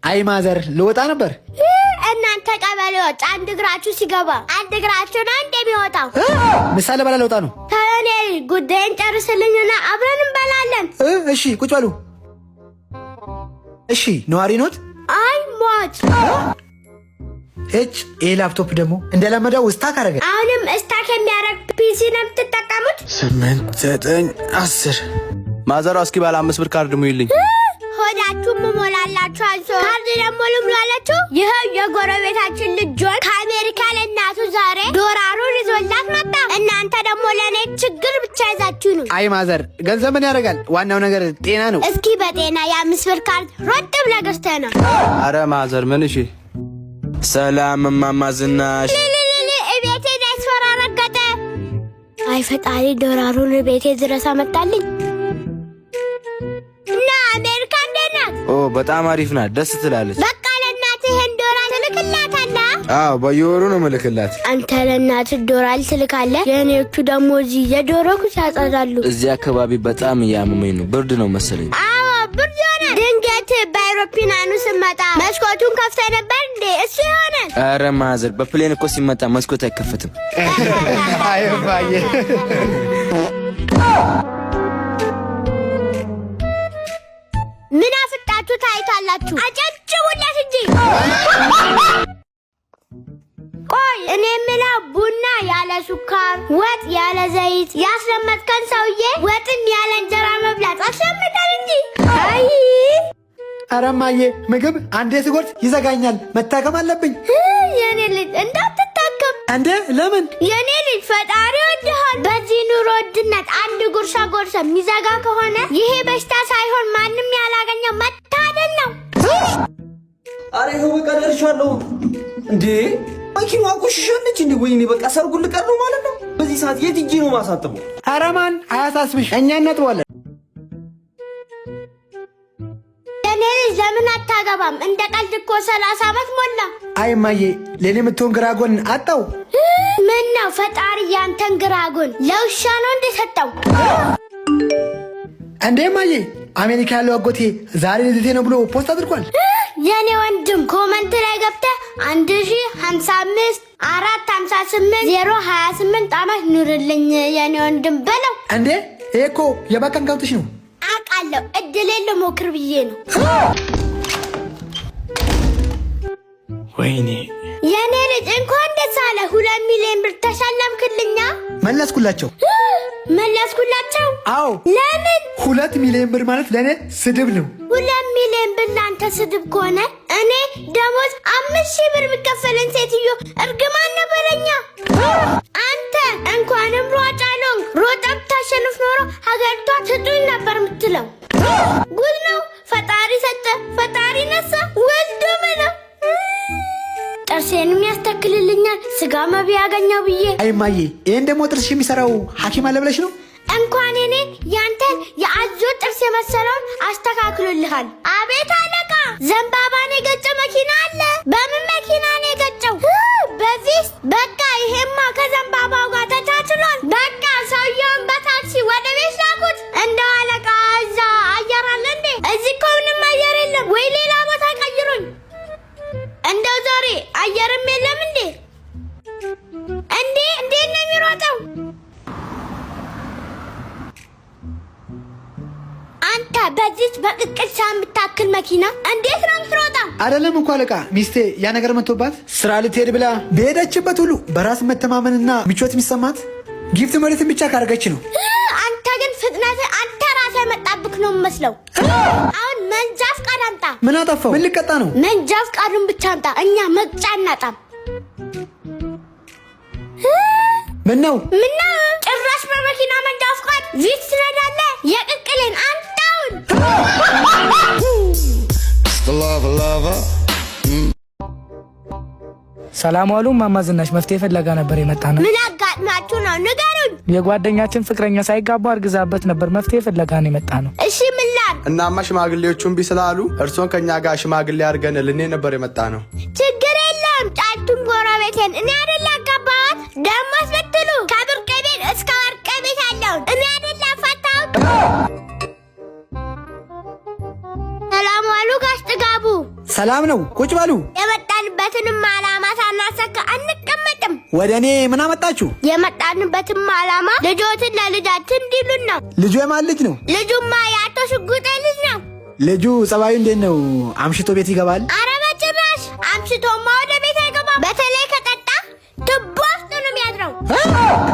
አይ ማዘር ልወጣ ነበር። እናንተ ቀበሌዎች አንድ እግራችሁ ሲገባ አንድ እግራችሁ ነው እንደሚወጣው። ምሳሌ በላ ልወጣ ነው። ታኔ ጉዳይን ጨርስልኝና አብረን እንበላለን። እሺ ቁጭ በሉ። እሺ ነዋሪ ኖት? አይ ሞት ላፕቶፕ ደግሞ እንደለመደው ስታክ አረገ። አሁንም ስታክ የሚያረግ ፒሲ ነው የምትጠቀሙት? 8 9 10 ማዘሯ እስኪ ባለ 5 ብር ካርድ ሙይልኝ። ሆዳችሁ ሞላላችሁ አንሶ ካርድ ደግሞ ልሙላላችሁ። ይሄው የጎረቤታችን ልጆች ከአሜሪካ ለእናቱ ዛሬ ዶላሩን ይዞላት መጣ። እናንተ ደግሞ ለኔ ችግር ብቻ ይዛችሁ ነው። አይ ማዘር ገንዘብ ምን ያደርጋል? ዋናው ነገር ጤና ነው። እስኪ በጤና የ5 ብር ካርድ ሮጥ ብለህ ገዝተህ ነው። አረ ማዘር ምን? እሺ ሰላም እማማ ዝናሽ። ቤቴ ያስፈራረገጠ። አይ ፈጣሪ ዶላሩን ቤቴ ድረስ አመጣልኝ። እና አሜሪካ እንዴት ናት? በጣም አሪፍ ናት፣ ደስ ትላለች። በቃ ለእናትህ ይሄን ዶላር ትልክላታለህ? አዎ በየወሩ ነው ምልክላት። አንተ ለእናትህ ዶላር ትልካለህ፣ የኔዎቹ ደግሞ እዚህ የዶሮ ኩስ ያጸዳሉ። እዚህ አካባቢ በጣም እያመመኝ ነው፣ ብርድ ነው መሰለኝ። አዎ ብርድ ሆነ። ድንገት በአውሮፕላኑ ስመጣ መስኮቱን ከፍተህ ነበር እንዴ? እሱ ይሆናል። አረ ማዘር በፕሌን እኮ ሲመጣ መስኮት አይከፈትም። አይ ባዬ ምን አፍጣችሁ ታይታላችሁ? አጨብጭቡላት እንጂ። ቆይ እኔ የምለው ቡና ያለ ሱካር፣ ወጥ ያለ ዘይት ያስለመድከን ሰውዬ ወጥን ያለ እንጀራ መብላት አስለምዳል እንጂ። አይ አረማዬ ምግብ አንዴ ስጎርስ ይዘጋኛል፣ መታከም አለብኝ። የኔ ልጅ እንዳትታከም። እንዴ ለምን? የኔ ልጅ ፈጣሪ ወድሃል። በዚህ ኑሮ ውድነት አንድ ጉርሻ ጎርሰ የሚዘጋ ከሆነ ይሄ በሽታ ሳይሆን ማንም ያላገኘው መታደል ነው። አረ ይኸው በቃ ደርሻለሁ። እንዴ መኪናዋ ቆሽሻለች እንዴ? ወይኔ በቃ ሰርጉን ልቀር ነው ማለት ነው። በዚህ ሰዓት የት ሂጄ ነው ማሳጥበው? አረማን አያሳስብሽ፣ እኛ እናጥበዋለን። የኔ ልጅ ለምን አታገባም? እንደ ቀልድ እኮ 30 ዓመት ሞላ። አይ ማዬ ለኔ የምትሆን ግራ ጎን አጣው። ምን ነው ፈጣሪ ያንተን ግራ ጎን ለውሻ ነው እንደሰጠው? እንዴ ማዬ አሜሪካ ያለው አጎቴ ዛሬ ልደቴ ነው ብሎ ፖስት አድርጓል። የኔ ወንድም ኮመንት ላይ ገብተህ 1055 458 028 ዓመት ኑርልኝ የኔ ወንድም በለው። እንዴ ይሄ እኮ የባንክ አካውንትሽ ነው። አውቃለሁ፣ እድሌን ልሞክር ብዬ ነው። ወይኔ የኔ ልጅ እንኳን ደስ አለ። 2 ሚሊዮን ብር ተሸለምክልኛ። መለስኩላቸው። መለስኩላቸው? አዎ። ለምን? 2 ሚሊዮን ብር ማለት ለእኔ ስድብ ነው። 2 ሚሊዮን ብር ለአንተ ስድብ ከሆነ እኔ ደሞዝ 5,000 ብር የሚከፈለን ሴትዮ እርግማን ነበረኛ። አንተ እንኳንም ሯጭ አልሆንክ። ሮጠህ ብታሸንፍ ኖሮ ሀገሪቷ ትጡኝ ነበር የምትለው። ጉድ ነው። ፈጣሪ ሰጠ፣ ፈጣሪ ነሳ። ወልዶ በለው። ጥርሴንም ያስተክልልኛል ስጋ መብያ ያገኘው ብዬ። አይ ማዬ ይሄን ደግሞ ጥርስ የሚሰራው ሐኪም አለ ብለሽ ነው? እንኳን እኔ ያንተን የአዞ ጥርስ የመሰለውን አስተካክሎልሃል። አቤት አለቃ፣ ዘንባባን የገጨ መኪና አለ። በምን መኪና ነው የገጨው? በፊስ። በቃ ይሄማ ከዘንባባው ጋር ተቻችሏል። በቃ ሰውየውን በታክሲ ወደ ቤት ላኩት። እንደው አለቃ እዛ አየር አለ እንዴ? እዚህ እኮ ምንም አየር የለም። ወይ ሌላ ቦታ ቀይሩኝ። እንደው ዛሬ አየርም የለም እንዴ? እንዴት ነው የሚሮጠው? አንተ በዚች በቅቅል የምታክል መኪና እንዴት ነው የምትሮጠው? አይደለም እንኳን አለቃ፣ ሚስቴ ያ ነገር መጥቶባት ስራ ልትሄድ ብላ በሄደችበት ሁሉ በራስ መተማመንና ምቾት የሚሰማት ጊፍት መሬትን ብቻ ካረገች ነው። አንተ ግን ፍጥነት አንተ ራስህ የመጣብክ ነው መስለው። አሁን መንጃ ፍቃድ አምጣ። ምን አጠፋው? ምን ልቀጣ ነው? መንጃ ፍቃዱን ብቻ አምጣ፣ እኛ መቅጫ እናጣም። ምን ነው ጭራሽ በመኪና መንጃ ፍቃድ ቪት ትነዳለህ? የቅቅልን አንጣውን። ሰላም ዋሉ እማማ ዝናሽ። መፍትሄ ፍለጋ ነበር የመጣ ነው። ምን አጋጥማችሁ ነው? ንገሩኝ። የጓደኛችን ፍቅረኛ ሳይጋባ አርግዛበት ነበር። መፍትሄ ፍለጋ ነው የመጣ ነው። እሺ ምን ላል? እናማ ሽማግሌዎቹ እምቢ ስላሉ እርሶን ከኛ ጋር ሽማግሌ አድርገን ልኔ ነበር የመጣ ነው። ችግር የለም። ጫልቱን ጎረቤቴን እኔ አይደል ያጋባኋት? ደሞ ስትሉ ከብርቅ ቤት እስከ ወርቅ ቤት ያለውን እኔ አይደል ያፋታሁት? ሰላም ዋሉ ጋሽ ጥጋቡ። ሰላም ነው። ቁጭ በሉ። የመጣንበትንም ዓላማ ሳናሳካ አንቀመጥም። ወደ እኔ ምን አመጣችሁ? የመጣንበትም ዓላማ ልጆትን ለልጃችን እንዲሉን ነው። ልጁ የማን ልጅ ነው? ልጁማ የአቶ ሽጉጤ ልጅ ነው። ልጁ ጸባዩ እንዴት ነው? አምሽቶ ቤት ይገባል? ኧረ በጭራሽ አምሽቶማ ወደ ቤት አይገባም። በተለይ ከጠጣ ቱቦ ውስጥ ነው የሚያድረው።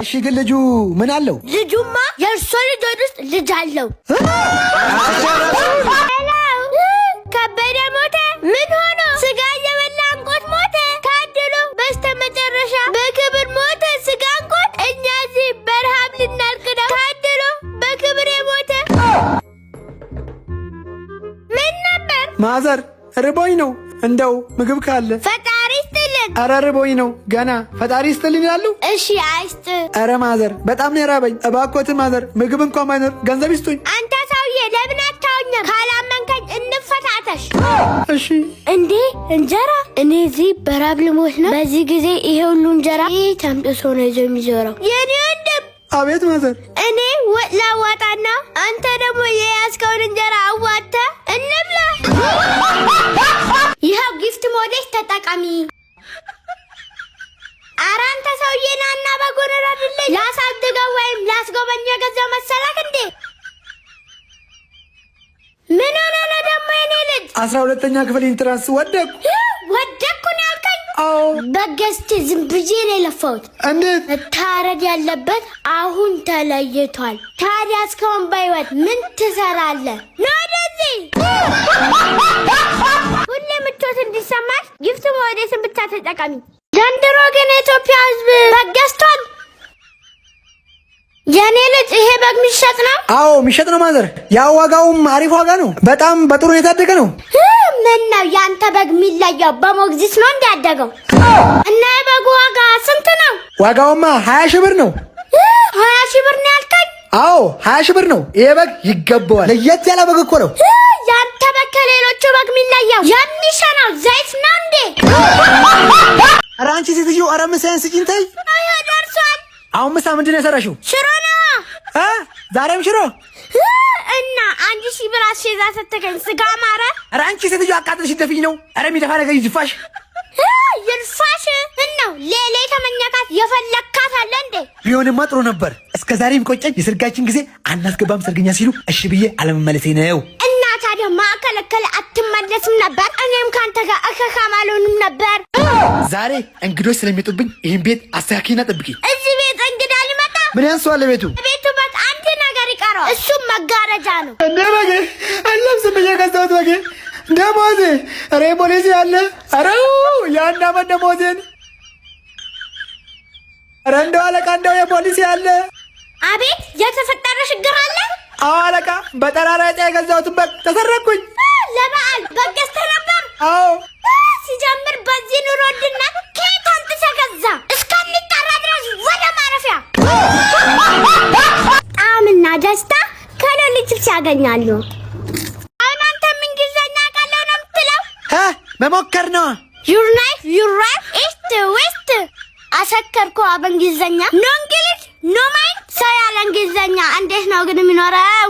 እሺ ግን ልጁ ምን አለው? ልጁማ የእርሶ ልጆች ውስጥ ልጅ አለው። ከበደ ሞተ። ምን ሆኖ? ስጋ እየበላ አንቆት ሞተ። ታድሎ በስተመጨረሻ በክብር ሞተ። ስጋ አንቆት። እኛ እዚህ በረሃብ ልናልቅ ነው። ታድሎ በክብር የሞተ ምን ነበር? ማዘር ርቦኝ ነው። እንደው ምግብ ካለ ፈጣሪ ይስጥልን። ኧረ ርቦኝ ነው ገና። ፈጣሪ ይስጥልን ይላሉ። እሺ አይስጥ። ኧረ ማዘር በጣም ነው የራበኝ። እባክዎት ማዘር ምግብ እንኳን ባይኖር ገንዘብ ይስጡኝ። አንተ ሰውዬ ለምን አታውኝም? ካላመንከኝ እንፈታተሽ። እሺ። እንዴ እንጀራ? እኔ እዚህ በራብ ልሞት ነው። በዚህ ጊዜ ይሄ ሁሉ እንጀራ ይህ ተምጥሶ ነው ይዞ የሚዞረው። የኔ ወንድም። አቤት ማዘር። እኔ ወጥ ላዋጣና አንተ ደግሞ የያዝከውን እንጀራ አዋጣ እንብላ። ይኸው ጊፍት ሞዴስ ተጠቃሚ። ኧረ አንተ ሰውዬ ናና በጎረራ አይደለኝ ላሳድገው ወይም ላስጎበኝ የገዛው መሰላክ እንዴ? ምን ሆነ ነው ደግሞ የኔ ልጅ? 12ኛ ክፍል ኢንትራንስ ወደኩ። ወደኩ ነው ያልከኝ? አዎ። በገዝት ዝም ብዬ ነው የለፋሁት። እንዴት? መታረድ ያለበት አሁን ተለይቷል። ታዲያ እስካሁን በሕይወት ምን ትሰራለህ? ነው ወደዚህ ሁሌ ምቾት እንዲሰማሽ ጊፍት ሞዴስን ብቻ ተጠቃሚ። ዘንድሮ ግን የኢትዮጵያ ሕዝብ በግ ገዝቷል። የኔ ልጅ ይሄ በግ የሚሸጥ ነው? አዎ የሚሸጥ ነው ማዘር። ያው ዋጋውም አሪፍ ዋጋ ነው። በጣም በጥሩ ሁኔታ ያደገ ነው። ምን ነው ያንተ በግ የሚለየው? በሞግዚት ነው እንዲያደገው? እና የበጉ ዋጋ ስንት ነው? ዋጋውማ 20 ሺህ ብር ነው። 20 ሺህ ብር ነው ያልከኝ? አዎ 20 ሺህ ብር ነው። ይሄ በግ ይገባዋል። ለየት ያለ በግ እኮ ነው። ያንተ በግ ከሌሎቹ በግ የሚለየው የሚሸነው ዘይት ነው እንዴ? ኧረ አንቺ ሴትዮ ኧረ ምሳዬን ስጪኝ ተይ። ደርሷል። አሁን ምሳ ምንድን ነው የሰራሽው? ሽሮ ነው። ዛሬም ሽሮ? እና 1000 ብር አስይዛ ሰተከኝ ስጋ ማረ። ኧረ አንቺ ሴትዮ አቃጥልሽ ደፍኝ ነው። ኧረ የሚደፋ ነገር ይድፋሽ። ይልፋሽ ነው ሌላ የተመኘካት የፈለካት አለ እንዴ? ቢሆንማ ጥሩ ነበር። እስከ ዛሬም ቆጨኝ። የሰርጋችን ጊዜ አናስገባም ሰርገኛ ሲሉ እሺ ብዬ አለመመለሴ ነው። እና ታዲያ ማከለከለ አትመለስም ነበር? እኔም ካንተ ጋር እከካም አልሆንም ነበር። ዛሬ እንግዶች ስለሚመጡብኝ ይህን ቤት አስተካክይና ጠብቂ። እዚህ ቤት እንግዳ ሊመጣ ምን ያንሰዋል? ቤቱ በት አንድ ነገር ይቀረዋል። እሱም መጋረጃ ነው። እንደ በጌ አለብስም ብዬ ገዛሁት በጌ ደሞዜ። ኧረ ፖሊሲ አለ። ኧረ የአንድ ዓመት ደሞዜን። ኧረ እንደው አለቃ እንደው የፖሊሲ አለ። አቤት የተፈጠረ ችግር አለ? አዎ አለቃ፣ በጠራራ ዕጣ የገዛሁትን በግ ተሰረኩኝ። ለበዓል በግ ገዝተህ ነበር? አዎ። ሲጀምር በዚህ ኑሮ ውድነት ከየት አምጥተህ ገዛ? እስከሚጠራ ድረስ ወደ ማረፊያ። ጣዕምና ደስታ ከሌሊት ሲያገኛሉ። አሁን አንተም እንግሊዝኛ ቃለው ነው የምትለው? መሞከር ነው። ዩር ናይፍ ዩር ራይት ኢስት ዌስት። አሰከርኩ በእንግሊዝኛ። ኖ እንግሊዝ ኖ ማይንድ። ሰው ያለ እንግሊዝኛ እንዴት ነው ግን የሚኖረው?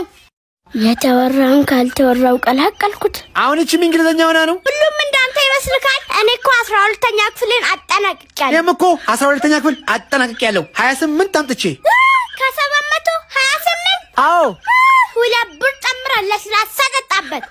የተወራውን ካልተወራው ቀላቀልኩት። አሁን እቺም እንግሊዝኛ ሆና ነው። ሁሉም እንዳንተ ይመስልካል? እኔ እኮ 12ኛ ክፍልን አጠናቅቄያለሁ። እኔም እኮ 12ኛ ክፍል አጠናቅቄያለሁ 28 አምጥቼ። ከ728? አዎ። 2 ብር ጨምረህ ለስላሳ ጠጣበት።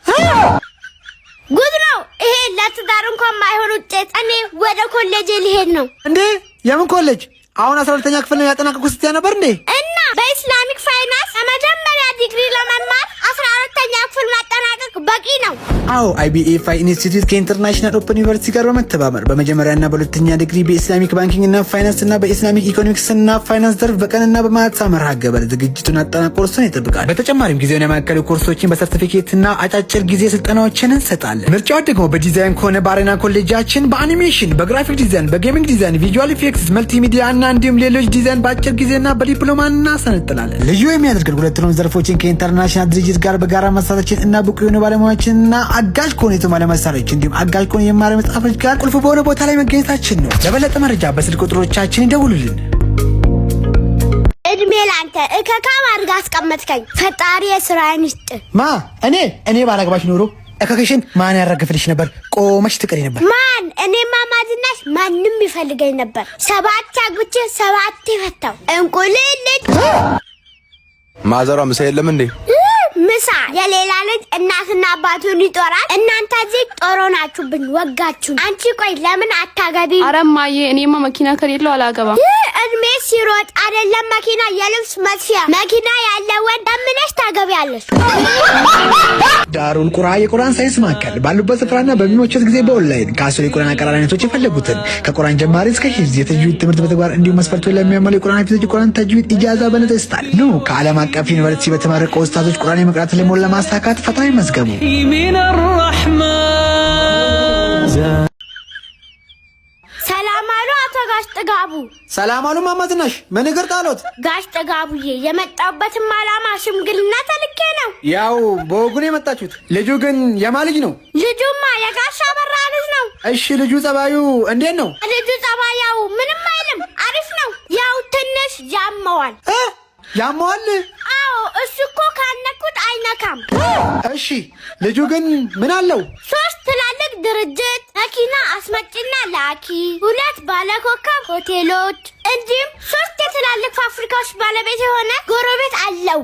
ጉድ ነው ይሄ። ለትዳር እንኳን ማይሆን ውጤት። እኔ ወደ ኮሌጅ ሊሄድ ነው። እንዴ የምን ኮሌጅ? አሁን 12ኛ ክፍል ነው ያጠናቀቁት ስትያ ነበር እንዴ? እና በኢስላሚክ ፋይናንስ የመጀመሪያ ዲግሪ ለመማር 12ኛ ክፍል ማጠናቀቅ በቂ ነው። አዎ አይቢኤ ኢንስቲትዩት ከኢንተርናሽናል ኦፕን ዩኒቨርሲቲ ጋር በመተባበር በመጀመሪያና በሁለተኛ ዲግሪ በኢስላሚክ ባንኪንግ እና ፋይናንስ እና በኢስላሚክ ኢኮኖሚክስ እና ፋይናንስ ዘርፍ በቀንና በማታ መርሃ ግብር ዝግጅቱን አጠናቆ ኮርሱን ይጠብቃል። በተጨማሪም ጊዜውን የማያካሉ ኮርሶችን በሰርቲፊኬት እና አጫጭር ጊዜ ስልጠናዎችን እንሰጣለን። ምርጫው ደግሞ በዲዛይን ከሆነ በአሬና ኮሌጃችን በአኒሜሽን፣ በግራፊክ ዲዛይን፣ በጌሚንግ ዲዛይን፣ ቪዥዋል ኢፌክትስ፣ መልቲሚዲያ እና እንዲሁም ሌሎች ዲዛይን በአጭር ጊዜና በዲፕሎማ እናሰነጥላለን። ልዩ የሚያደርገን ሁለቱንም ዘርፎችን ከኢንተርናሽናል ድርጅት ጋር በጋራ መስራታችን እና ብቁ የሆኑ ባለሙያዎችንና አጋዥ ከሆኑ የተሟላ መሳሪያዎች እንዲሁም አጋዥ ከሆኑ የመማሪያ መጽሐፎች ጋር ቁልፍ በሆነ ቦታ ላይ መገኘታችን ነው። ለበለጠ መረጃ በስልክ ቁጥሮቻችን ይደውሉልን። እድሜ ላንተ እከካም አድርጋ አስቀመጥከኝ። ፈጣሪ የስራዬን ይስጥ። እኔ ባላገባሽ ኖሮ እከከሽን ማን ያራግፍልሽ ነበር? ቆመሽ ትቀሪ ነበር። ማን? እኔማ ማዝናሽ ማንም ይፈልገኝ ነበር። 7 አግብቼ 7 ፈታው። እንቁልልኝ ማዘሯ ምሳ የለም እንዴ? ምሳ የሌላ ልጅ እናትና አባቱን ይጦራል። እናንተ እዚህ ጦሮ ናችሁብን፣ ወጋችሁ። አንቺ ቆይ ለምን አታገቢ? አረማዬ እኔማ መኪና ከሌለው አላገባም። እድሜ ሲሮጥ አይደለም መኪና የልብስ መስፊያ መኪና ያለ ወንድ ምንሽ ታገቢያለሽ? ዳሩል ቁርአን የቁርአን ሳይንስ ማዕከል ባሉበት ስፍራና በሚሞቹት ጊዜ በኦንላይን ከ10 የቁርአን አቀራር አይነቶች የፈለጉትን ከቁርአን ጀማሪ እስከ ሂፍዝ የተጅዊድ ትምህርት በተግባር እንዲሁም መስፈርቱን ለሚያሟሉ የቁርአን ሐፊዞች የቁርአን ተጅዊድ ኢጃዛ በነጻ ይሰጣል። ኑ ከዓለም አቀፍ ዩኒቨርሲቲ በተመረቁ ኡስታዞች ቁርአን የመቅራት ልሞን ለማሳካት ፈተና ይመዝገቡ። ሰላም አሉ አቶ ጋሽ ጥጋቡ። ሰላም አሉ ማማ ዝናሽ። ምን እግር ጣሎት? ጋሽ ጥጋቡዬ የመጣሁበትም ዓላማ ሽምግልና ተልኬ ነው። ያው በወጉን የመጣችሁት። ልጁ ግን የማ ልጅ ነው? ልጁማ የጋሻ በራ ልጅ ነው። እሺ ልጁ ጸባዩ እንዴት ነው? ልጁ ጸባያው ምንም አይልም፣ አሪፍ ነው። ያው ትንሽ ያመዋል። ያመዋል? አዎ እሱ እኮ ካነኩት አይነካም። እሺ ልጁ ግን ምን አለው? 3 ትላልቅ ድርጅት መኪና አስመጭና ላኪ፣ 2 ባለኮከብ ሆቴሎች እንዲሁም 3 የትላልቅ ፋብሪካዎች ባለቤት የሆነ ጎረቤት አለው።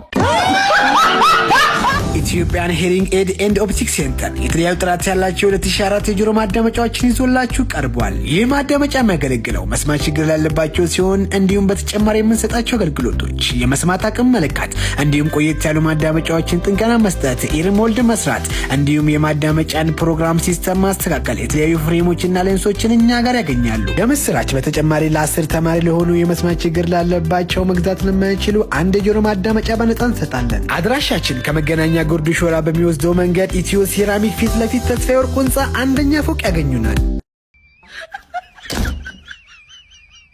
ኢትዮጵያን ሄሪንግ ኤድ ኤንድ ኦፕቲክ ሴንተር የተለያዩ ጥራት ያላቸው 2004 የጆሮ ማዳመጫዎችን ይዞላችሁ ቀርቧል። ይህ ማዳመጫ የሚያገለግለው መስማት ችግር ላለባቸው ሲሆን እንዲሁም በተጨማሪ የምንሰጣቸው አገልግሎቶች የመስማት አቅም መለካት እንዲሁም ቆየት ያሉ ማዳመጫዎችን ጥንቀና መስጠት፣ ኢርሞልድ መስራት እንዲሁም የማዳመጫን ፕሮግራም ሲስተም ማስተካከል፣ የተለያዩ ፍሬሞችና ሌንሶችን እኛ ጋር ያገኛሉ። ለምስራች በተጨማሪ ለ10 ተማሪ ለሆኑ የመስማት ችግር ላለባቸው መግዛት ለማይችሉ አንድ የጆሮ ማዳመጫ በነጻ እንሰጣለን። አድራሻችን ከመገናኛ ጉርድ ሾላ በሚወስደው መንገድ ኢትዮ ሴራሚክ ፊት ለፊት ተስፋዬ ወርቅ ህንጻ 1ኛ ፎቅ ያገኙናል።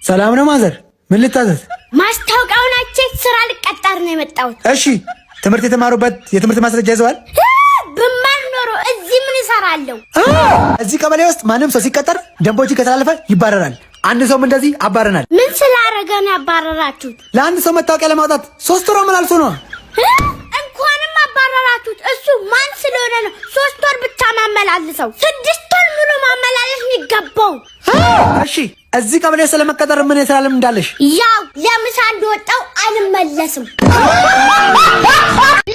ሰላም ነው ማዘር፣ ምን ልታዘዝ? ማስታወቂያውን አይቼ ስራ ልቀጠር ነው የመጣሁት። እሺ ትምህርት የተማሩበት የትምህርት ማስረጃ ይዘዋል? ብማር ኖሮ እዚህ ምን እሰራለሁ? እዚህ ቀበሌ ውስጥ ማንም ሰው ሲቀጠር ደንቦችን ከተላለፈ ይባረራል። አንድ ሰውም እንደዚህ አባረናል። ምን ስላረገ ነው ያባረራችሁት? ለአንድ ሰው መታወቂያ ለማውጣት 3 ወር መላልሶ ነው። እንኳንም አባረራችሁት። እሱ ማን ስለሆነ ነው 3 ወር ብቻ ማመላልሰው? 6 ወር ሙሉ ማመላለስ የሚገባው። እሺ እዚህ ቀበሌ ስለመቀጠር ምን የሰራለም እንዳለሽ? ያው ለምሳ እንደወጣው አልመለስም።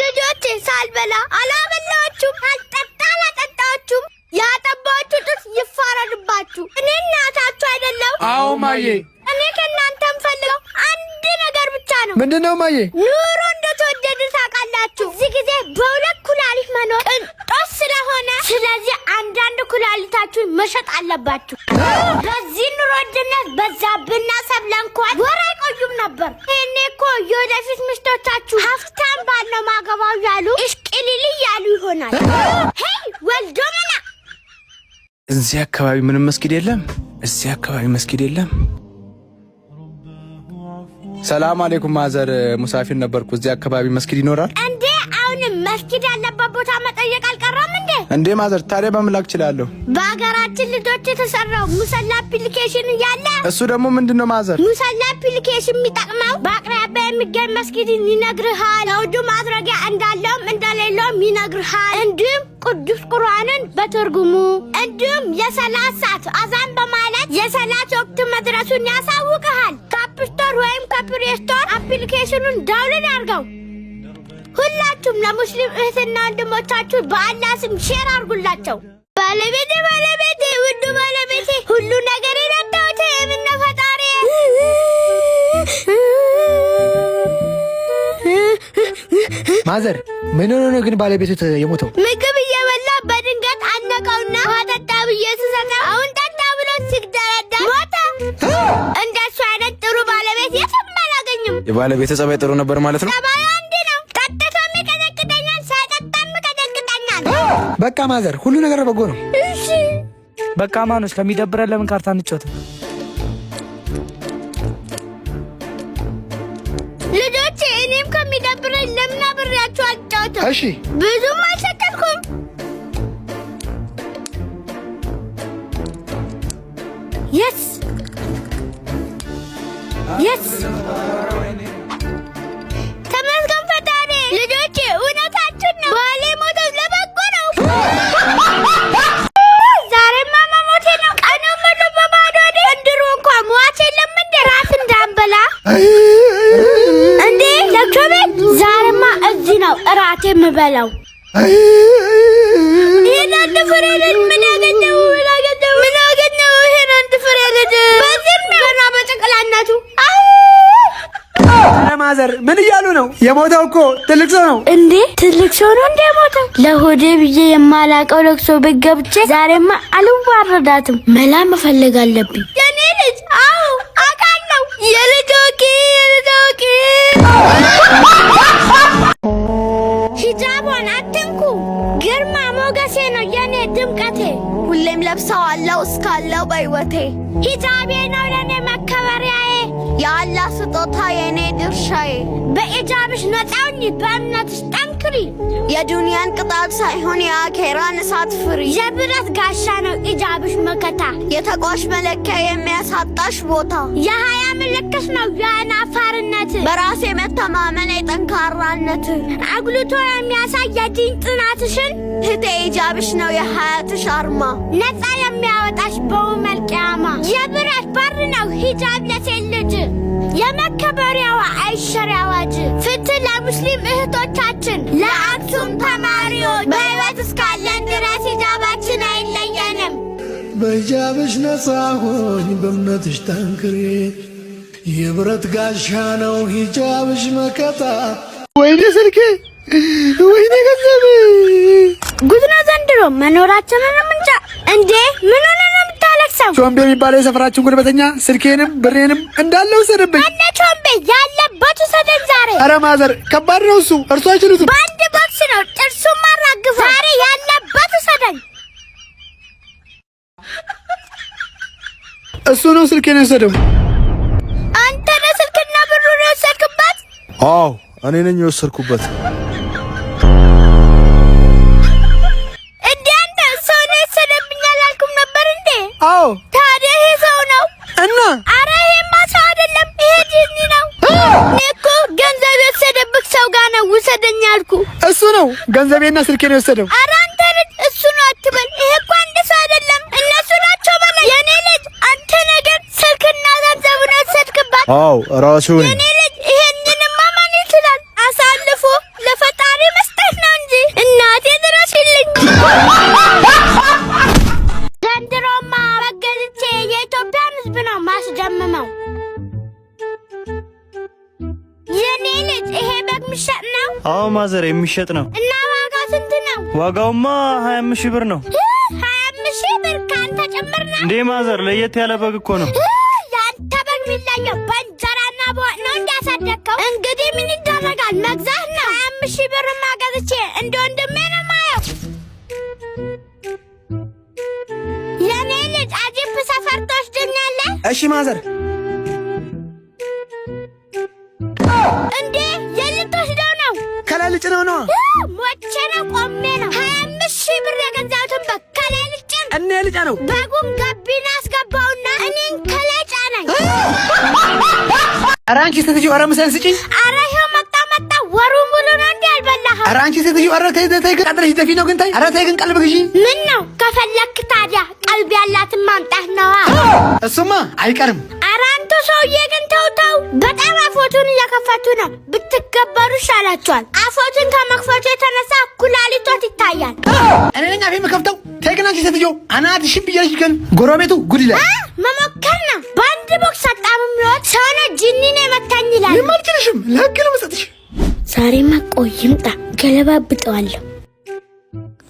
ልጆቼ ሳልበላ አላበላችሁም፣ አልጠጣ አላጠጣችሁም። ያጠባችሁ ጥስ ይፋረድባችሁ። እኔ እናታችሁ አይደለም? አዎ ማዬ። እኔ ከእናንተ የምፈልገው አንድ ነገር ብቻ ነው። ምንድነው ማዬ? ኑሮ እንደተወደደ ታውቃላችሁ። እዚህ ጊዜ በ2 ኩላሊት መኖር ቅንጦት ስለሆነ ስለዚህ አንዳንድ ኩላሊታችሁን መሸጥ አለባችሁ። በዚህ ኑሮ ውድነት በዛብና ሰብለ እንኳን ወር አይቆዩም ነበር። ይሄኔ እኮ የወደፊት ሚስቶቻችሁ ሀብታም ባል ነው ማገባው ያሉ እሽቅልል ያሉ ይሆናል። ሄይ ወልዶ መና እዚህ አካባቢ ምንም መስጊድ የለም። እዚህ አካባቢ መስጊድ የለም። ሰላም አለይኩም ማዘር፣ ሙሳፊር ነበርኩ። እዚህ አካባቢ መስጊድ ይኖራል እንዴ? አሁንም መስጊድ ያለበት ቦታ መጠየቅ አልቀረም እንዴ? እንዴ ማዘር፣ ታዲያ በምላክ እችላለሁ? በሀገራችን ልጆች የተሰራው ሙሰላ አፕሊኬሽን እያለ እሱ ደግሞ ምንድነው ማዘር? ሙሰላ አፕሊኬሽን የሚጠቅመው በአቅራቢያ የሚገኝ መስጊድን ይነግርሃል። ለውዱ ማድረጊያ እንዳለውም እንደሌለውም ይነግርሃል። እንዲሁም ቅዱስ ቁርአንን በትርጉሙ እንዲሁም የሰላት ሰዓት አዛን በማለት የሰላት ወቅት መድረሱን ያሳውቅሃል። ከአፕ ስቶር ወይም ከፕሌይ ስቶር አፕሊኬሽኑን ዳውንሎድ አድርገው። ሁላችሁም ለሙስሊም እህትና ወንድሞቻችሁ በአላህ ስም ሼር አድርጉላቸው። ባለቤቴ ውዱ ባለቤቴ ሁሉ ነገር የረዳሁት የምነ ፈጣሪ ማዘር ምን ሆኖ ነው ግን ባለቤቱ የሞተው? ምግብ እየበላ በድንገት አነቀውና ጠጣ ብዬ ስሰጠው አሁን ጠጣ ብሎ ሲግደረዳ ሞተ። እንደሱ አይነት ጥሩ ባለቤት የትም አላገኝም። የባለቤት ጸባይ ጥሩ ነበር ማለት ነው? ጸባዩ አንድ ነው። ጠጥቶም ይቀጠቅጠኛል፣ ሳይጠጣም ይቀጠቅጠኛል። በቃ ማዘር ሁሉ ነገር በጎ ነው። እሺ በቃ ማኑስ ከሚደብረን ለምን ካርታ እንጫወት? ልጆቼ እኔም ከሚደብረኝ ለምን አብሬያችሁ አልጫወትም? እሺ ብዙም አልሸቀልኩም። የስ ተመስገን ፈጣሪ። ልጆቼ እውነታችን ነው። ባሌ ሞተው ለበጎ ነው። የምበላው። ይሄን አንድ ፍሬ ልጅ ምን ያገኘው? ይሄን አንድ ፍሬ ልጅ በዚህ ገና በጨቅላነቱ ማዘር ምን እያሉ ነው? የሞተው እኮ ትልቅ ሰው ነው እንዴ? ትልቅ ሰው ነው እንዴ የሞተው? ለሆዴ ብዬ የማላቀው ለቅሶ ቤት ገብቼ ዛሬማ አልዋረዳትም። መላ መፈለግ አለብኝ። የኔ ልጅ አዎ አውቃለሁ። የልጅ ወቂ ሂጃቧን አትንኩ። ግርማ ሞገሴ ነው የኔ ድምቀቴ። ሁሌም ለብሰዋለሁ እስካለው በሕይወቴ። ሂጃቤ ነው ለኔ መከበሪያዬ፣ የአላህ ስጦታ የኔ ድርሻዬ። በኢጃብሽ ነፃውኝ በእምነትሽ ጠንክሪ፣ የዱንያን ቅጣት ሳይሆን የአኼራን እሳት ፍሪ። የብረት ጋሻ ነው ኢጃብሽ መከታ፣ የተቋሽ መለኪያ የሚያሳጣሽ ቦታ። የሀያ ምልክት ነው የአናፋርነት፣ በራሴ መተማመን የጠንካራነት። አጉልቶ የሚያሳይ የዲን ጥናትሽን፣ እህቴ ኢጃብሽ ነው የሀያትሽ አርማ፣ ነፃ የሚያወጣሽ በውመል ቂያማ። የብረት በር ነው ሂጃብ ለሴት ልጅ፣ የመከበሪያዋ አይሸር አዋጅ። ፍትህ ለሙስሊም እህቶቻችን፣ ለአክሱም ተማሪዎች፣ በሕይወት እስካለን ድረስ ሂጃባችን አይለየንም። በሂጃብሽ ነፃ ሆኝ በእምነትሽ ጠንክሪ፣ የብረት ጋሻ ነው ሂጃብሽ መከታ። ወይኔ ስልኬ፣ ወይኔ ገንዘቤ። ጉድ ነው ዘንድሮ መኖራችንን እንጃ። እንዴ ምን ሆነ ነው የምታለቅሰው? ቾምቤ የሚባለው የሰፈራችን ጉልበተኛ ስልኬንም ብሬንም እንዳለ ወሰደብኝ። እነ ቾምቤ ያለበት ውሰደን ዛሬ። ኧረ ማዘር ከባድ ነው እሱ፣ እርሱ አይችሉትም። በአንድ ቦክስ ነው ጥርሱን ማራግፈው። ዛሬ ያለበት ውሰደን። እሱ ነው ስልኬን የወሰደው። አንተ ነህ ስልክና ብሩን የወሰድክበት? አዎ እኔ ነኝ የወሰድኩበት። እንዴ አንተ ሰው ነው የወሰደብኝ አላልኩም ነበር እንዴ? አዎ ታዲያ ይሄ ሰው ነው እና? አረ ይሄማ ሰው አይደለም፣ ይሄ ጂኒ ነው። እኔ እኮ ገንዘብ የወሰደብህ ሰው ጋር ነው ውሰደኝ አልኩ። እሱ ነው ገንዘቤና ስልኬን የወሰደው። አረ አንተ ልጅ እሱ ነው አትበል። ይሄ እኮ አንድ ሰው አይደለም፣ እነሱ ናቸው በላይ። የኔ ልጅ አንተ ነገር ስልክና ገንዘቡን ወሰድክባት? አዎ ራሱ ነኝ። የኔ ልጅ ይሄንንማ ማን ይችላል? አሳልፎ ለፈጣሪ መስጠት ነው እንጂ። እናቴ ድረሽልኝ። ዘንድሮማ መገዝቼ የኢትዮጵያን ሕዝብ ነው ማስደምመው። የኔ ልጅ ይሄ በግ የሚሸጥ ነው? አዎ ማዘር የሚሸጥ ነው። እና ዋጋው ስንት ነው? ዋጋውማ 25 ሺህ ብር ነው። 25 ሺህ ብር ከአንተ ጭምር ነው እንዴ ማዘር? ለየት ያለ በግ እኮ ነው። ያንተ በግ የሚለየው በእንጀራና በወጥ ነው እንዲያሳደግከው። እንግዲህ ምን ይደረጋል መግዛት ነው። 25 ሺህ ብር ማገዝቼ እንደ ወንድሜ ነው ማየው። የኔ ልጅ አጂፕ ሰፈር ትወስደኛለህ? እሺ ማዘር። እንዴ የልትወስደው ነው? ከላይ ልጭነው ነው። ሞቼ ነው ቆሜ ነው 25 ሺህ ብር የገዛሁትን በግ ከላይ ልጭን። እኔ ልጫ ነው። በጉን ገቢና አስገባውና እኔን ከላይ ጫነኝ። ኧረ አንቺ ሴትዮ፣ ኧረ ምሳዬን ስጪኝ። ኧረ ይኸው መጣ። ወሩን ሙሉ ነው እንዲህ አልበላኸው? ኧረ አንቺ ሴትዮ፣ ኧረ ተይ ግን ቀጥለሽ ደፊ ነው ግን ተይ። ኧረ ተይ ግን ቀልብ ግዢ። ምን ነው ከፈለክ ታዲያ ቀልብ ያላትን ማምጣት ነዋ። እሱማ አይቀርም። ኧረ አንተ ሰውዬ ግን ተው። በጣም አፎቱን እየከፈቱ ነው። ብትገበሩ ይሻላችኋል። አፎቱን ከመክፈቱ የተነሳ ኩላሊቶት ይታያል። እኔ ነኝ አፌ የምከፍተው። ተይ ግን አንቺ ሴትዮ፣ አናትሽን ብያለሽ ግን ጎረቤቱ ጉድ ይላል። መሞከር ነው። በአንድ ቦክስ አጣምምሎት ሰውነ ጂኒ ነው የመታኝ ይላል። የማልችልሽም ለህግ ነው መሰጥሽ። ዛሬማ ቆይ ይምጣ ገለባብጠዋለሁ።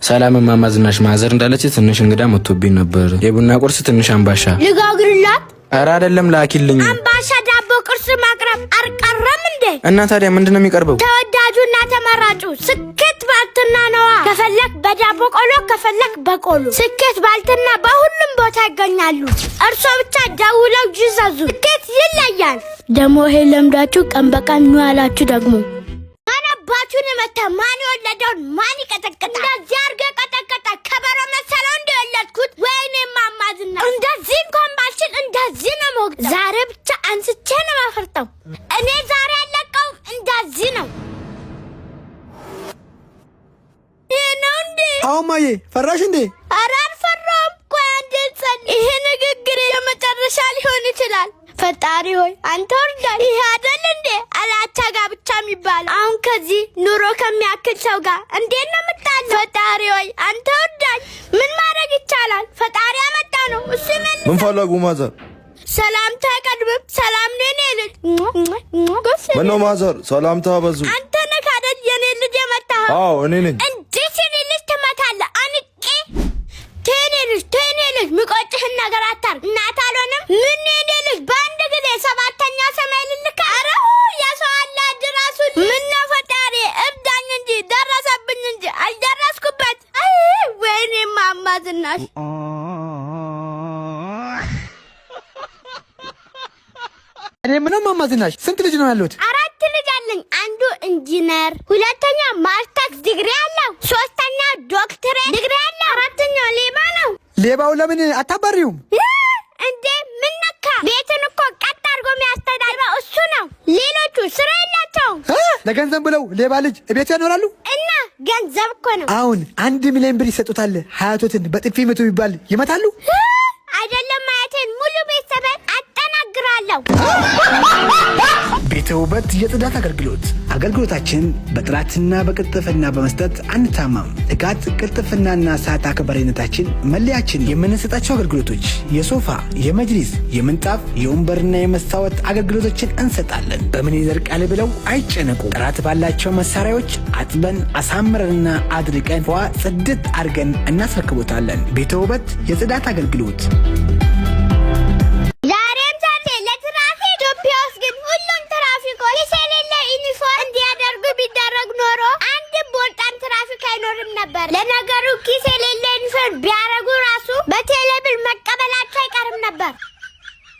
ሰላም እማማ ዝናሽ፣ ማዘር እንዳለች ትንሽ እንግዳ መጥቶብኝ ነበር። የቡና ቁርስ ትንሽ አምባሻ። ልጋግርላት? ኧረ አይደለም ላኪልኝ። አምባሻ ዳቦ ቁርስ ማቅረብ አልቀረም እንዴ? እና ታዲያ ምንድነው የሚቀርበው? ተወዳጁና ተመራጩ ስኬት ባልትና ነዋ። ከፈለክ በዳቦ ቆሎ፣ ከፈለክ በቆሎ። ስኬት ባልትና በሁሉም ቦታ ይገኛሉ። እርሶ ብቻ ደውለው ይዘዙ። ስኬት ይለያል። ደግሞ ይሄ ለምዳችሁ ቀን በቀን ነው ያላችሁ ደግሞ ማናባችሁን መተ ማን የወለደውን ማን ይቀጠቅጣል? እንደዚህ አርገ ቀጠቀጠ። ከበሮ መሰለው እንደወለድኩት። ወይኔ ማማዝና እንደዚህ እንኳን ባልችል እንደዚህ ነው ሞግ። ዛሬ ብቻ አንስቼ ነው ማፈርጠው። እኔ ዛሬ ያለቀውም እንደዚህ ነው። ይሄ ነው እንዴ? አዎ ማዬ፣ ፈራሽ እንዴ? ኧረ አልፈራም። ቆይ አንዴ ጸልይ። ይሄ ንግግር የመጨረሻ ሊሆን ይችላል። ፈጣሪ ሆይ አንተ እርዳኝ። ይሄ አይደል እንዴ አላቻ ጋብቻ የሚባል? አሁን ከዚህ ኑሮ ከሚያክል ሰው ጋር እንዴት ነው የምጣለው? ፈጣሪ ሆይ አንተ እርዳኝ። ምን ማድረግ ይቻላል? ፈጣሪ ያመጣ ነው እሱ። ምን ፈለጉ ማዘር? ሰላምታ አይቀድምም። ሰላም ነኝ ልጅ። ምነው ማዘር ሰላምታ በዙ? አንተ ነህ አይደል የኔ ልጅ የመታኸው? አዎ እኔ ነኝ። እንዴት የኔ ልጅ ትመታለህ? አንቄ ቴኔ ልጅ ምቆጭህን ነገር አታርግ። እናት አልሆንም። ምን የኔ ልጅ በአንድ ጊዜ ሰባተኛ ሰማይ ልልካ? ኧረ የሰው አለ ድራሱ። ምነው ፈጣሪ እርዳኝ እንጂ ደረሰብኝ እንጂ አልደረስኩበት። ወይኔ ማማ ዝናሽ እኔ ምነው ማማ ዝናሽ ስንት ልጅ ነው ያሉት? 4 ልጅ አለኝ። አንዱ ኢንጂነር፣ ሁለተኛ ማስተርስ ዲግሪ አለው፣ ሶስተኛ ዶክትሬት ዲግሪ አለው፣ አራተኛው ሌባ ነው። ሌባው ለምን አታባሪውም እንዴ? ምን ነካ? ቤትን እኮ ቀጥ አድርጎ የሚያስተዳድረው እሱ ነው። ሌሎቹ ስራ የላቸውም። ለገንዘብ ብለው ሌባ ልጅ እቤት ያኖራሉ። እና ገንዘብ እኮ ነው። አሁን 1 ሚሊዮን ብር ይሰጡታል። ሀያቶትን በጥፊ መቶ ቢባል ይመታሉ? አይደለም አያቴን ሙሉ ቤተሰብን አጠናግራለሁ። ቤተ ውበት የጽዳት አገልግሎታችን በጥራትና በቅልጥፍና በመስጠት አንታማም። ትጋት፣ ቅልጥፍናና ሰዓት አክባሪነታችን መለያችን። የምንሰጣቸው አገልግሎቶች የሶፋ፣ የመጅሊስ፣ የምንጣፍ፣ የወንበርና የመስታወት አገልግሎቶችን እንሰጣለን። በምን ይዘርቃል ብለው አይጨነቁ። ጥራት ባላቸው መሳሪያዎች አጥበን አሳምረንና አድርቀን ፏ ጽድት አድርገን እናስረክቦታለን። ቤተ ውበት የጽዳት አገልግሎት ነበር። ለነገሩ ኪስ የሌለ ዩኒፎርም ቢያረጉ ራሱ በቴሌብር መቀበላቸው አይቀርም ነበር።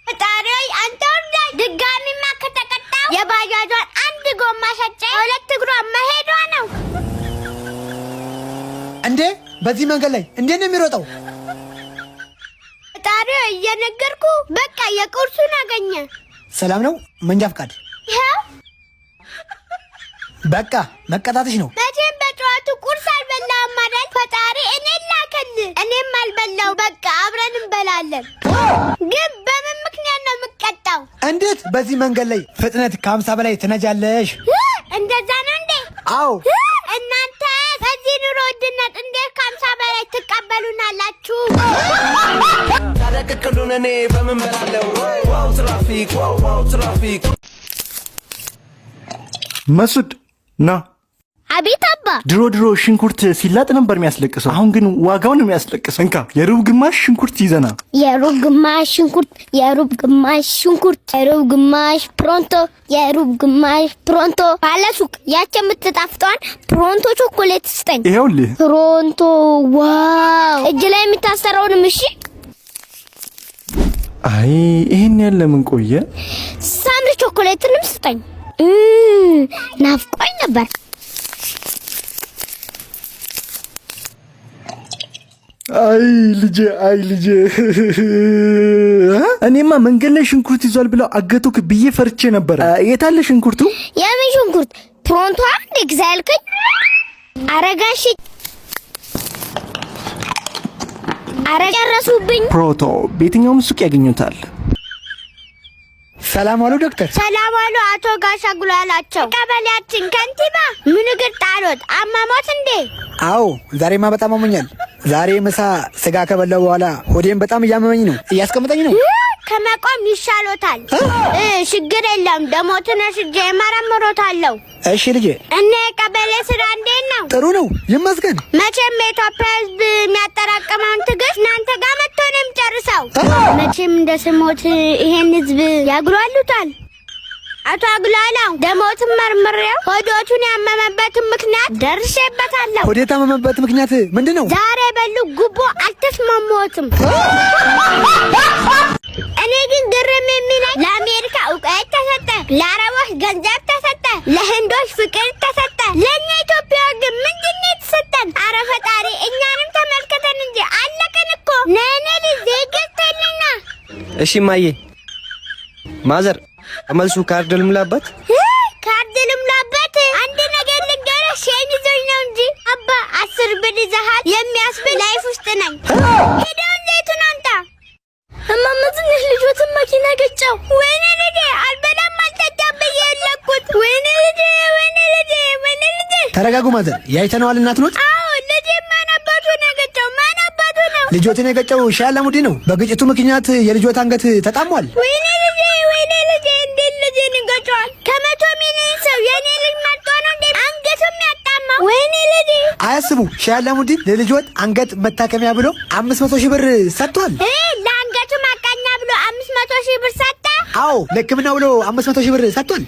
ፈጣሪ አንተ ወርዳይ። ድጋሚማ ከተቀጣው የባጃጇን 1 ጎማ ሸጬ 2 እግሯን መሄዷ ነው። እንዴ በዚህ መንገድ ላይ እንዴት ነው የሚሮጠው? ፈጣሪ እየነገርኩ በቃ የቁርሱን አገኘ። ሰላም ነው? መንጃ ፍቃድ ይኸው። በቃ መቀጣትሽ ነው። መቼም በጠዋቱ ቁርስ አልበላም ማለት ፈጣሪ እኔ ላከል። እኔም አልበላው። በቃ አብረን እንበላለን። ግን በምን ምክንያት ነው የምቀጣው? እንዴት በዚህ መንገድ ላይ ፍጥነት ከ50 በላይ ትነጃለሽ? እንደዛ ነው እንዴ? አዎ። እናንተ በዚህ ኑሮ ውድነት እንዴት ከ50 በላይ ትቀበሉናላችሁ? ታረቅቅሉን እኔ በምን በላለው? ዋው ትራፊክ መሱድ ና። አቤት አባ። ድሮ ሽንኩርት ሲላጥ ነበር የሚያስለቅሰው። አሁን ግን ዋጋው ነው የሚያስለቅሰው። እንካ የሩብ ግማሽ ሽንኩርት ይዘና። የሩብ ግማሽ ሽንኩርት፣ የሩብ ግማሽ ሽንኩርት፣ የሩብ ግማሽ ፕሮንቶ፣ የሩብ ግማሽ ፕሮንቶ። ባለሱቅ ያቺ የምትጣፍጠዋን ፕሮንቶ ቾኮሌት ስጠኝ። ይኸውልህ ፕሮንቶ። ዋው! እጅ ላይ የሚታሰረውንም እሺ። አይ ይሄን ያለ ምን ቆየ? ሳምሪ ቾኮሌትንም ስጠኝ። ናፍቆኝ ነበር። አይ ልጄ እኔማ መንገድ ላይ ሽንኩርት ይዟል ብለው አገቱክ ብዬ ፈርቼ ነበር። የታለ ሽንኩርቱ? የምን ሽንኩርት? ፕሮንቶ አንድ ግዛ ያልከኝ? አረጋሽ ጨረሱብኝ። ፕሮቶ በየትኛውም ሱቅ ያገኙታል። ሰላም ዋሉ ዶክተር። ሰላም ዋሉ አቶ ጋሻ ጉላላቸው። ቀበሌያችን ከንቲባ ምን እግር ጣሎት? አማሞት እንዴ? አዎ ዛሬማ በጣም አሞኛል። ዛሬ ምሳ ስጋ ከበላው በኋላ ሆዴን በጣም እያመመኝ ነው። እያስቀምጠኝ ነው። ከመቆም ይሻሎታል። ችግር የለም ደሞትን ወስጄ እመረምሮታለሁ። እሺ ልጄ። እና የቀበሌ ስራ እንዴት ነው? ጥሩ ነው ይመስገን። መቼም የኢትዮጵያ ሕዝብ የሚያጠራቅመውን ትዕግስት እናንተ ጋር መጥቶ ነው የሚጨርሰው። መቼም እንደ ስሞት ይሄን ሕዝብ ያግሏሉታል። አቶ አጉላላው ደሞትን መርምሬው ሆዶቱን ያመመበትን ምክንያት ደርሼበታለሁ። ሆዴ የታመመበት ምክንያት ምንድን ነው? ዛሬ በሉ ጉቦ አልተስማማዎትም። እኔ ግን ግርም የሚለኝ ለአሜሪካ እውቀት ተሰጠ፣ ለአረቦች ገንዘብ ተሰጠ፣ ለህንዶች ፍቅር ተሰጠ፣ ለእኛ ኢትዮጵያ ግን ምንድን ነው የተሰጠን? አረ ፈጣሪ እኛንም ተመልከተን እንጂ አለቅን እኮ። ነኔ ልዜ ገዝተልና። እሺ ማዬ። ማዘር መልሱ ካርድ ልምላበት? ካርድ ልምላበት? አንድ ነገር ልንገርህ፣ ሼም ይዞኝ ነው እንጂ አባ 10 ብር ይዘሃል የሚያስብል ላይፍ ውስጥ ነኝ። ሄደው ዘይቱን አምጣ። እማማ ዝናሽ ልጆትን መኪና ገጨው። ወይኔ ልጄ አልበላም አልጠጣም ብዬ የለኩት። ወይኔ ልጄ ወይኔ ልጄ ወይኔ ልጄ። ተረጋጉ ማዘር፣ ያይተነዋል እናት ኖት? አዎ ልጄ ማን አባቱ ነው የገጨው? ማን አባቱ ነው? ልጆትን የገጨው ሺህ አላሙዲ ነው። በግጭቱ ምክንያት የልጆት አንገት ተጣሟል። ወይኔ ልጄ ወይኔ ልጄ። እንዴት ልጄን ይገጨዋል? ከመቶ ሚሊዮን ሰው የኔ ልጅ መርጦ ነው እንዴ አንገቱም ያጣማው? ወይኔ ልጄ። አያስቡ፣ ሺህ አላሙዲ ለልጆት አንገት መታከሚያ ብሎ 500 ሺህ ብር ሰጥቷል። ለአንገቱ ማቃኛ ብሎ 500 ሺህ ብር ሰጠ? አዎ ለሕክምና ብሎ 500 ሺህ ብር ሰጥቷል።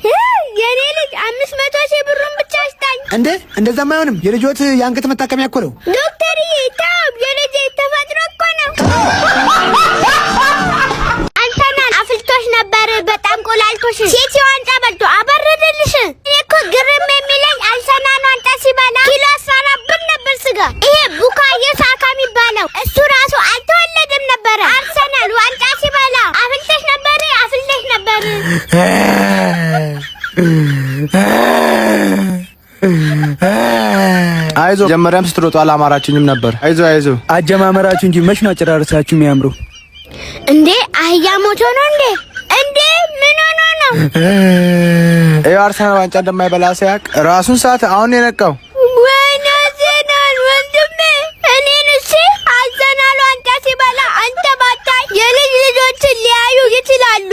የኔ ልጅ 500 ሺህ ብሩን ብቻ አስጣኝ። እንዴ እንደዛማ አይሆንም። የልጆት የአንገት መታከሚያ እኮ ነው። ዶክተርዬ ተው፣ የልጄ ተፈጥሮ እኮ ነው። አንተናን አፍልቶሽ ነበር በጣም ቆላልቶሽ። ሴት ዋንጫ በልቶ አበረደልሽ። እኔ እኮ ግርም የሚለኝ አልሰናን ዋንጫ ሲበላ ኪሎ 14 ብር ነበር ስጋ። ይሄ ቡካዮ ሳካ የሚባለው እሱ ራሱ አልተወለደም ነበረ። አርሰናል ዋንጫ ሲበላ አፍልተሽ ነበር አፍልተሽ ነበር። አይዞ ጀመሪያም ስትሮጡ አላማራችኝም ነበር። አይዞ አይዞ። አጀማመራችሁ እንጂ መች ነው አጨራረሳችሁ የሚያምሩ? እንዴ አህያ ሞቶ ነው እንዴ? እንዴ ምን ሆኖ ነው? ይኸው አርሰናል ዋንጫ እንደማይበላ ሲያቅ ራሱን ሰዓት አሁን የነቃው። ወይኔ አርሰናል ወንድሜ፣ እኔን እሺ አርሰናል ዋንጫ ሲበላ አንተ ባታይ የልጅ ልጆችን ሊያዩ ይችላሉ።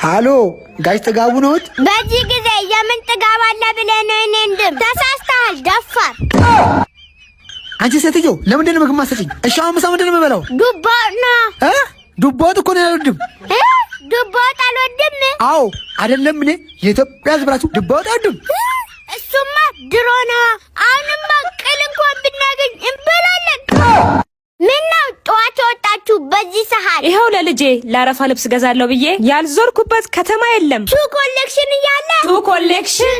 ሃሎ ጋሽ ጥጋቡ ነዎት? በዚህ ጊዜ የምን ጥጋብ አለ ብለህ ነው? እኔ እንድም ተሳስተሃል ደፋር። አንቺ ሴትዮ ለምንድን ነው ምግብ ማሰጪኝ? እሺ አሁን ምሳ ምንድን ነው የምበላው? ዱባ ነው። ዱባ ወጥ እኮ ነው ያልወድም። ዱባ ወጥ አልወድም? አዎ አይደለም። እኔ የኢትዮጵያ ሕዝብ ራሱ ዱባ ወጥ አይወድም። እሱማ ድሮ ነው። አሁንማ ቅል እንኳን ብናገኝ እንበላለን። ምን ነው ጠዋት ወጣችሁ በዚህ ሰዓት? ይኸው ለልጄ ለአረፋ ልብስ ገዛለሁ ብዬ ያልዞርኩበት ከተማ የለም። ሱ ኮሌክሽን እያለ ሱ ኮሌክሽን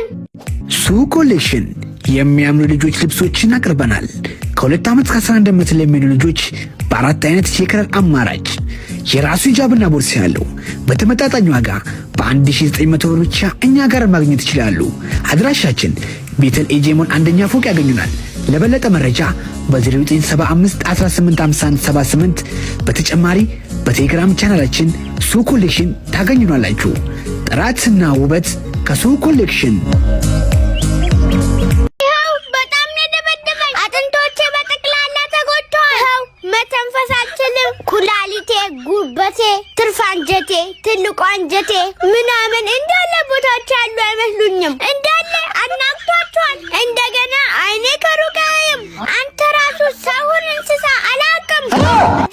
ሱ ኮሌክሽን የሚያምሩ ልጆች ልብሶችን አቅርበናል። ከ2 ዓመት እስከ 11 ዓመት ለሚሆኑ ልጆች በ4 አይነት የከለር አማራጭ የራሱ ሂጃብና ቦርሳ ያለው በተመጣጣኝ ዋጋ በ1900 ብር ብቻ እኛ ጋር ማግኘት ይችላሉ። አድራሻችን ቤተል ኤጄሞን አንደኛ ፎቅ ያገኙናል። ለበለጠ መረጃ በ0975 185178 በተጨማሪ በቴሌግራም ቻናላችን ሱ ኮሌክሽን ታገኙናላችሁ። ጥራትና ውበት ከሱ ኮሌክሽን። ይኸው በጣም ነው የደበደበኝ። አጥንቶቼ በጠቅላላ ተጎድተዋል። ይኸው መተንፈስ አልችልም። ኩላሊቴ፣ ጉበቴ፣ ትርፍ አንጀቴ፣ ትልቁ አንጀቴ ምናምን እንዳለ ቦታዎች ያሉ አይመስሉኝም። እንዳለ አናግቷቸዋል። እንደገና አይኔ ከሩቅ አያይም። አንተ ራሱ ሰውን እንስሳ አላውቅም።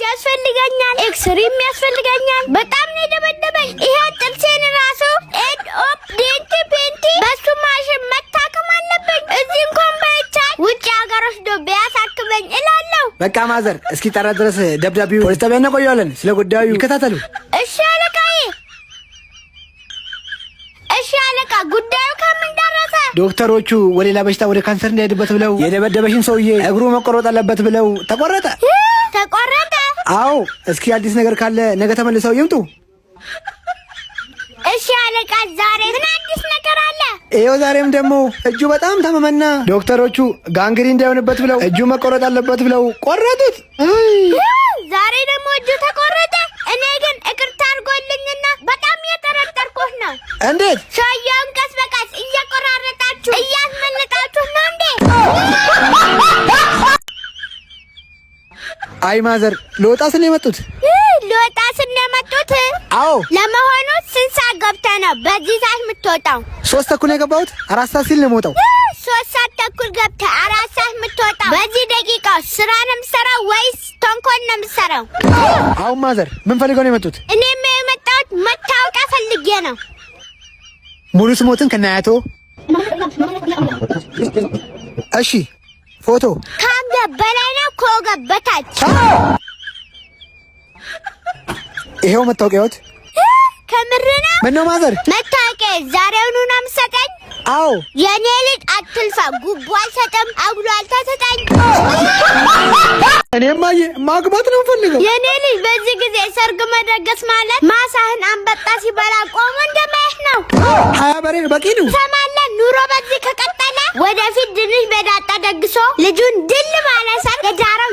ያስፈልገኛል፣ ኤክስሬም ያስፈልገኛል። በጣም ነው የደበደበኝ። ይሄ ጥርሴን ራሱ ኤድ ኦፕ ዴንት ፔንቲ በሱ ማሽን መታከም አለብኝ። እዚህ እንኳን ባይቻል ውጭ ሀገር ወስዶ ቢያሳክመኝ እላለሁ። በቃ ማዘር እስኪ ጠራ ድረስ ደብዳቤው ፖሊስ ጣቢያ እናቆየዋለን። ስለ ጉዳዩ ይከታተሉ። እሺ አለቃዬ። እሺ አለቃ፣ ጉዳዩ ከምን ደረሰ? ዶክተሮቹ ወደ ሌላ በሽታ ወደ ካንሰር እንዳይሄድበት ብለው የደበደበሽን ሰውዬ እግሩ መቆረጥ አለበት ብለው ተቆረጠ። ተቆረጠ? አዎ። እስኪ አዲስ ነገር ካለ ነገ ተመልሰው ይምጡ። እሺ አለቃ፣ ዛሬ ምን አዲስ ነገር አለ? ይኸው ዛሬም ደግሞ እጁ በጣም ታመመና ዶክተሮቹ ጋንግሪ እንዳይሆንበት ብለው እጁ መቆረጥ አለበት ብለው ቆረጡት። ዛሬ ደግሞ እጁ ተቆረጠ። እኔ ግን ይቅርታ አድርጎልኝና በጣም እየጠረጠርኩህ ነው። እንዴት? ሰውየውን ቀስ በቀስ እየቆራረጣችሁ እያስመለጣችሁ ነው እንዴ? አይ ማዘር ልወጣ ስለ የመጡት ልወጣ ስለ የመጡት? አዎ። ለመሆኑ ስንት ሰዓት ገብተህ ነው በዚህ ሰዓት የምትወጣው? 3 ተኩል ነው የገባሁት። 4 ሰዓት ሲል ነው የምወጣው። 3 ሰዓት ተኩል ገብተህ 4 ሰዓት የምትወጣው? በዚህ ደቂቃ ስራ ነው የምትሰራው ወይስ ተንኮል ነው የምትሰራው? አሁን ማዘር ምን ፈልገው ነው የመጡት? እኔም የመጣሁት መታወቂያ ፈልጌ ነው። ሙሉ ስሞትን ከናያቶ? እሺ ፎቶ ከአንገት በላይ ነው ከወገብ በታች? ይሄው መታወቂያዎት። ከምር ነው? ምነው ማዘር? መታወቂያ ዛሬውኑ ነው የምትሰጠኝ? አዎ። የኔ ልጅ አትልፋ፣ ጉቦ አልሰጥም፣ አጉሏል ተሰጠኝ። እኔማ ማግባት ነው ፈልገው። የኔ ልጅ በዚህ ጊዜ ሰርግ መደገስ ማለት ማሳህን አንበጣ ሲበላ ቆሞ እንደማየት ነው። 20 በሬ በቂ ነው። ሰማለን። ኑሮ በዚህ ከቀጠለ ወደፊት ድንች በዳጣ ደግሶ ልጁን ድል ባለ ሰርግ የዳረው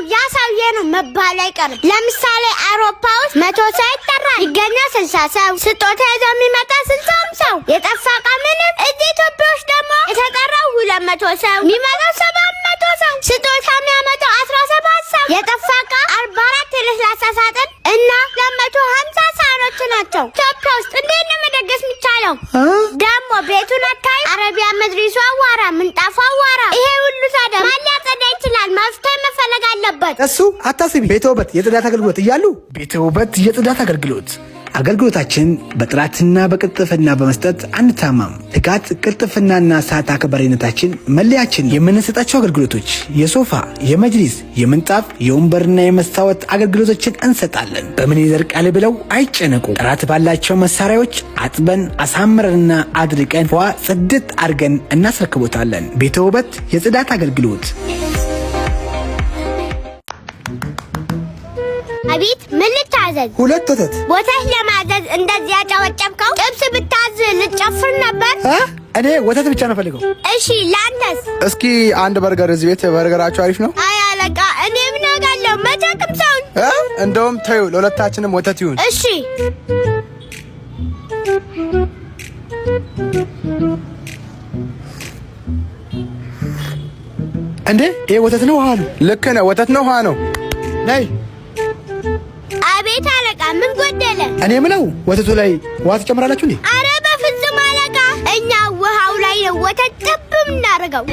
ነው መባል አይቀርም። ለምሳሌ አውሮፓ ውስጥ 100 ሰው ይጠራል፣ ይገኛ 60 ሰው፣ ስጦታ ይዞ የሚመጣ 60 ሰው፣ የጠፋ ዕቃ ምንም። እዚህ ኢትዮጵያ ውስጥ ደግሞ የተጠራው 200 ሰው፣ የሚመጣው 700 ሰው፣ ስጦታ የሚያመጣው 17 ሰው፣ የጠፋ ዕቃ 44 የለስላሳ ሳጥን እና 250 ሳህኖች ናቸው። ኢትዮጵያ ውስጥ እንዴት ነው መደገስ የሚቻለው? ደግሞ ቤቱን አታይ፣ አረቢያ መድሪሱ አዋራ፣ ምንጣፉ አዋራ። ይሄ ሁሉ ታዲያ ማን ሊያጸዳ ይችላል? መፍትሄ መፈለግ አለበት። እሱ አታስቢ። ቤተ ውበት የጽዳት አገልግሎት እያሉ ቤተ ውበት የጽዳት አገልግሎታችን በጥራትና በቅልጥፍና በመስጠት አንታማም። ትጋት፣ ቅልጥፍናና ሰዓት አክባሪነታችን መለያችን። የምንሰጣቸው አገልግሎቶች የሶፋ፣ የመጅሊስ፣ የምንጣፍ፣ የወንበርና የመስታወት አገልግሎቶችን እንሰጣለን። በምን ይዘርቃል ብለው አይጨነቁ። ጥራት ባላቸው መሳሪያዎች አጥበን አሳምረንና አድርቀን ፏ ጽድት አድርገን እናስረክቦታለን። ቤተ ውበት የጽዳት አገልግሎት። አቤት፣ ምን ልታዘዝ? 2 ወተት። ወተት ለማዘዝ እንደዚህ ያጨበጨብከው? ጥብስ ብታዝ ልጨፍር ነበር። እኔ ወተት ብቻ ነው ፈልገው። እሺ፣ ላንተስ? እስኪ አንድ በርገር። እዚህ ቤት በርገራችሁ አሪፍ ነው። አይ አለቃ፣ እኔ ምን አውቃለሁ? መቼም ሰውን እንደውም ተይው፣ ለሁለታችንም ወተት ይሁን። እሺ። እንዴ ይሄ ወተት ነው ውሃ ነው? ልክ ነህ፣ ወተት ነው ውሃ ነው። ነይ። አቤት አለቃ፣ ምን ጎደለ? እኔ ምለው ወተቱ ላይ ውሃ ትጨምራላችሁ እንዴ? አረ በፍጹም አለቃ፣ እኛ ውሃው ላይ ነው ወተት ጥብ የምናደርገው።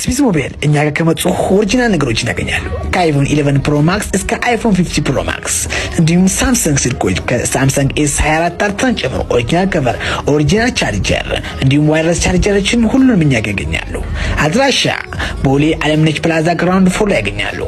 ስዊስ ሞባይል እኛ ጋር ከመጡ ኦሪጂናል ነገሮችን ያገኛሉ። ከአይፎን 11 ፕሮ ማክስ እስከ አይፎን 50 ፕሮ ማክስ እንዲሁም ሳምሰንግ ስልኮች ከሳምሰንግ ኤስ24 አልትራን ጨምሮ ኦሪጂናል ከቨር፣ ኦሪጂናል ቻርጀር እንዲሁም ዋይርለስ ቻርጀሮችን ሁሉንም እኛ ጋር ያገኛሉ። አድራሻ ቦሌ አለምነች ፕላዛ ግራውንድ ፎር ላይ ያገኛሉ።